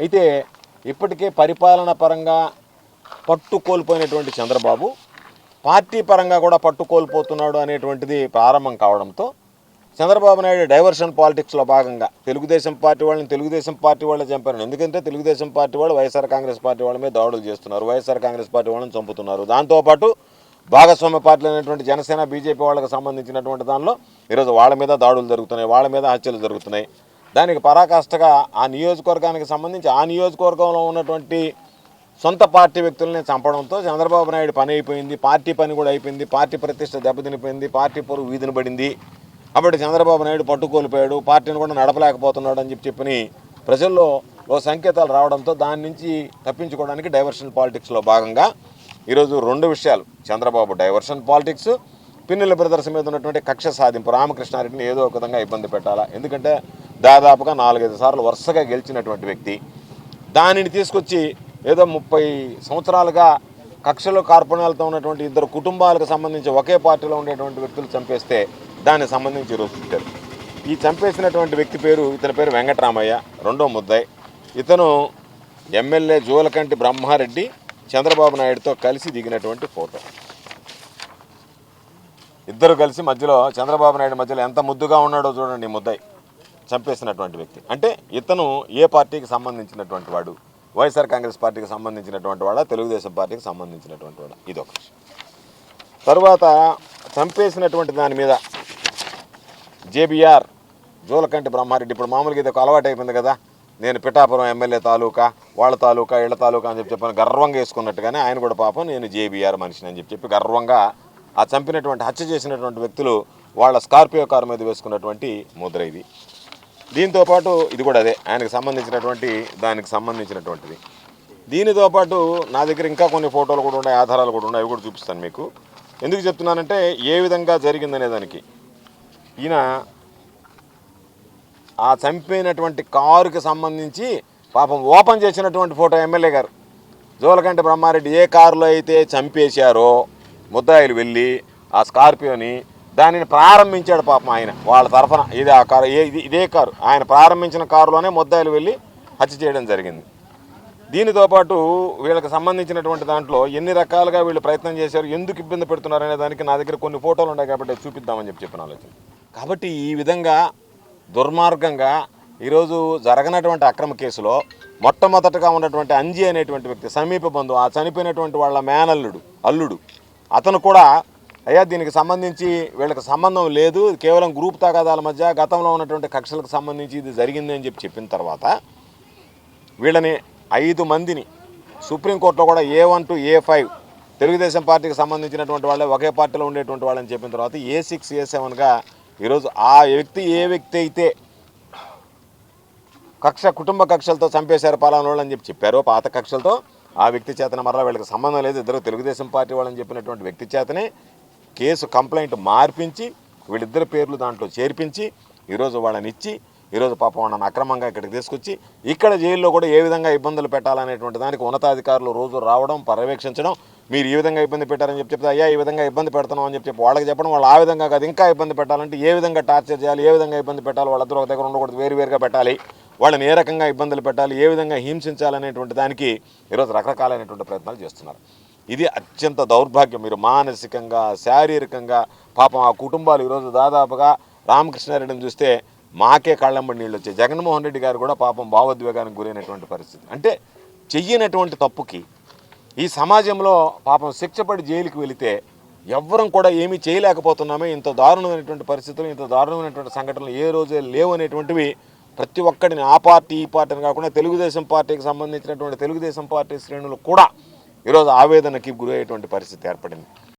అయితే ఇప్పటికే పరిపాలన పరంగా పట్టు కోల్పోయినటువంటి చంద్రబాబు పార్టీ పరంగా కూడా పట్టు కోల్పోతున్నాడు అనేటువంటిది ప్రారంభం కావడంతో చంద్రబాబు నాయుడు డైవర్షన్ పాలిటిక్స్లో భాగంగా తెలుగుదేశం పార్టీ వాళ్ళని చంపారు. ఎందుకంటే తెలుగుదేశం పార్టీ వాళ్ళు వైఎస్ఆర్ కాంగ్రెస్ పార్టీ వాళ్ళ మీద దాడులు చేస్తున్నారు, వైఎస్ఆర్ కాంగ్రెస్ పార్టీ వాళ్ళని చంపుతున్నారు. దాంతోపాటు భాగస్వామ్య పార్టీలు అయినటువంటి జనసేన బీజేపీ వాళ్ళకి సంబంధించినటువంటి దానిలో ఈరోజు వాళ్ళ మీద దాడులు జరుగుతున్నాయి, వాళ్ళ మీద హత్యలు జరుగుతున్నాయి. దానికి పరాకాష్ఠగా ఆ నియోజకవర్గానికి సంబంధించి ఆ నియోజకవర్గంలో ఉన్నటువంటి సొంత పార్టీ వ్యక్తులనే చంపడంతో చంద్రబాబు నాయుడు పని అయిపోయింది, పార్టీ పని కూడా అయిపోయింది, పార్టీ ప్రతిష్ట దెబ్బతినిపోయింది, పార్టీ పొరుగు వీధిని పడింది. కాబట్టి చంద్రబాబు నాయుడు పట్టుకోల్పోయాడు, పార్టీని కూడా నడపలేకపోతున్నాడు అని చెప్పి ప్రజల్లో ఓ సంకేతాలు రావడంతో దాని నుంచి తప్పించుకోవడానికి డైవర్షన్ పాలిటిక్స్లో భాగంగా ఈరోజు రెండు విషయాలు, Chandrababu diversion politics, Pinnelli brothers మీద ఉన్నటువంటి కక్ష సాధింపు, రామకృష్ణారెడ్డిని ఏదో ఒక విధంగా ఇబ్బంది పెట్టాలా. ఎందుకంటే దాదాపుగా 4-5 సార్లు వరుసగా గెలిచినటువంటి వ్యక్తి, దానిని తీసుకొచ్చి ఏదో 30 సంవత్సరాలుగా కక్షలు కార్పణ్యాలతో ఉన్నటువంటి ఇద్దరు కుటుంబాలకు సంబంధించి ఒకే పార్టీలో ఉండేటువంటి వ్యక్తులు చంపేస్తే దానికి సంబంధించి ఈరోజు చుట్టారు. ఈ చంపేసినటువంటి వ్యక్తి ఇతని పేరు వెంకటరామయ్య, రెండో ముద్దాయి. ఇతను ఎమ్మెల్యే జూలకంటి బ్రహ్మారెడ్డి చంద్రబాబు నాయుడుతో కలిసి దిగినటువంటి ఫోటో. ఇద్దరు కలిసి మధ్యలో చంద్రబాబు నాయుడు మధ్యలో ఎంత ముద్దుగా ఉన్నాడో చూడండి ఈ ముద్దాయి, చంపేసినటువంటి వ్యక్తి. అంటే ఇతను ఏ పార్టీకి సంబంధించినటువంటి వాడు, వైఎస్ఆర్ కాంగ్రెస్ పార్టీకి సంబంధించినటువంటి వాడా, తెలుగుదేశం పార్టీకి సంబంధించినటువంటి వాడా, ఇదొక విషయం. తరువాత చంపేసినటువంటి దాని మీద జేబీఆర్ జూలకంటి బ్రహ్మారెడ్డి, ఇప్పుడు మామూలుగా ఇది ఒక అలవాటు అయిపోయింది కదా, నేను పిఠాపురం ఎమ్మెల్యే తాలూకా, వాళ్ళ తాలూకా, ఇళ్ల తాలూకా అని చెప్పి గర్వంగా వేసుకున్నట్టుగానే ఆయన కూడా పాపం నేను జేబీఆర్ మనిషిని అని చెప్పి గర్వంగా ఆ చంపినటువంటి హత్య చేసినటువంటి వ్యక్తులు వాళ్ళ స్కార్పియో కారు మీద వేసుకున్నటువంటి ముద్ర ఇది. దీంతోపాటు ఇది కూడా అదే ఆయనకు సంబంధించినటువంటి దానికి సంబంధించినటువంటిది. దీనితో పాటు నా దగ్గర ఇంకా కొన్ని ఫోటోలు కూడా ఉన్నాయి, ఆధారాలు కూడా ఉన్నాయి, అవి కూడా చూపిస్తాను మీకు. ఎందుకు చెప్తున్నానంటే ఏ విధంగా జరిగిందనే దానికి. ఈయన ఆ చంపినటువంటి కారుకి సంబంధించి పాపం ఓపెన్ చేసినటువంటి ఫోటో ఎమ్మెల్యే గారు జూలకంటి బ్రహ్మారెడ్డి ఏ కారులో అయితే చంపేశారో ముద్దాయిలు వెళ్ళి ఆ స్కార్పియోని దానిని ప్రారంభించాడు పాపం ఆయన వాళ్ళ తరఫున. ఇది ఆ కారు, ఇదే కారు ఆయన ప్రారంభించిన కారులోనే ముద్దాయిలు వెళ్ళి హత్య చేయడం జరిగింది. దీనితో పాటు వీళ్ళకి సంబంధించినటువంటి దాంట్లో ఎన్ని రకాలుగా వీళ్ళు ప్రయత్నం చేశారు, ఎందుకు ఇబ్బంది పెడుతున్నారు అనే దానికి నా దగ్గర కొన్ని ఫోటోలు ఉన్నాయి కాబట్టి చూపిద్దామని చెప్పిన ఆలోచన. కాబట్టి ఈ విధంగా దుర్మార్గంగా ఈరోజు జరగనటువంటి అక్రమ కేసులో మొట్టమొదటగా ఉన్నటువంటి అంజీ అనేటువంటి వ్యక్తి సమీప బంధువు, ఆ చనిపోయినటువంటి వాళ్ళ అల్లుడు అతను కూడా అయ్యా దీనికి సంబంధించి వీళ్ళకి సంబంధం లేదు, కేవలం గ్రూప్ తగాదాల మధ్య గతంలో ఉన్నటువంటి కక్షలకు సంబంధించి ఇది జరిగింది అని చెప్పిన తర్వాత వీళ్ళని 5 మందిని సుప్రీంకోర్టులో కూడా A1 to A5 తెలుగుదేశం పార్టీకి సంబంధించినటువంటి వాళ్ళే ఒకే పార్టీలో ఉండేటువంటి వాళ్ళని చెప్పిన తర్వాత A6 A7గా ఈరోజు ఆ వ్యక్తి ఏ వ్యక్తి అయితే కుటుంబ కక్షలతో చంపేశారు పలానా వాళ్ళు అని చెప్పారో పాత కక్షలతో, ఆ వ్యక్తి చేతనే మరలా వీళ్ళకి సంబంధం లేదు, ఇద్దరు తెలుగుదేశం పార్టీ వాళ్ళని చెప్పినటువంటి వ్యక్తి చేతనే కేసు కంప్లైంట్ మార్పించి వీళ్ళిద్దరి పేర్లు దాంట్లో చేర్పించి ఈరోజు వాళ్ళని ఇచ్చి ఈరోజు పాపం వాళ్ళని అక్రమంగా ఇక్కడికి తీసుకొచ్చి ఇక్కడ జైల్లో కూడా ఏ విధంగా ఇబ్బందులు పెట్టాలనేటువంటి దానికి ఉన్నతాధికారులు రోజు రావడం, పర్యవేక్షించడం, మీరు ఈ విధంగా ఇబ్బంది పెట్టారని చెప్తే అయ్యా ఈ విధంగా ఇబ్బంది పెడుతున్నాం అని చెప్పి వాళ్ళకి చెప్పడం, వాళ్ళు ఆ విధంగా కాదు ఇంకా ఇబ్బంది పెట్టాలంటే ఏ విధంగా టార్చర్ చేయాలి, ఏ విధంగా ఇబ్బంది పెట్టాలి, వాళ్ళందరూ ఒక దగ్గర ఉండకూడదు, వేరువేరుగా పెట్టాలి, వాళ్ళని ఏ రకంగా ఇబ్బందులు పెట్టాలి, ఏ విధంగా హింసించాలనేటువంటి దానికి ఈరోజు రకరకాలైనటువంటి ప్రయత్నాలు చేస్తున్నారు. ఇది అత్యంత దౌర్భాగ్యం. మీరు మానసికంగా, శారీరకంగా పాపం ఆ కుటుంబాలు ఈరోజు దాదాపుగా రామకృష్ణారెడ్డిని చూస్తే మాకే కళ్ళంబడి నీళ్ళు వచ్చాయి. జగన్మోహన్ రెడ్డి గారు కూడా పాపం భావోద్వేగానికి గురైనటువంటి పరిస్థితి. అంటే చెయ్యనటువంటి తప్పుకి ఈ సమాజంలో పాపం శిక్షపడి జైలుకి వెళితే ఎవ్వరం కూడా ఏమీ చేయలేకపోతున్నామే, ఇంత దారుణమైనటువంటి పరిస్థితులు, ఇంత దారుణమైనటువంటి సంఘటనలు ఏ రోజే లేవు అనేటువంటివి ప్రతి ఒక్కడిని ఆ పార్టీ ఈ పార్టీని కాకుండా తెలుగుదేశం పార్టీకి సంబంధించినటువంటి తెలుగుదేశం పార్టీ శ్రేణులు కూడా ఈరోజు ఆవేదనకి గురయ్యేటువంటి పరిస్థితి ఏర్పడింది.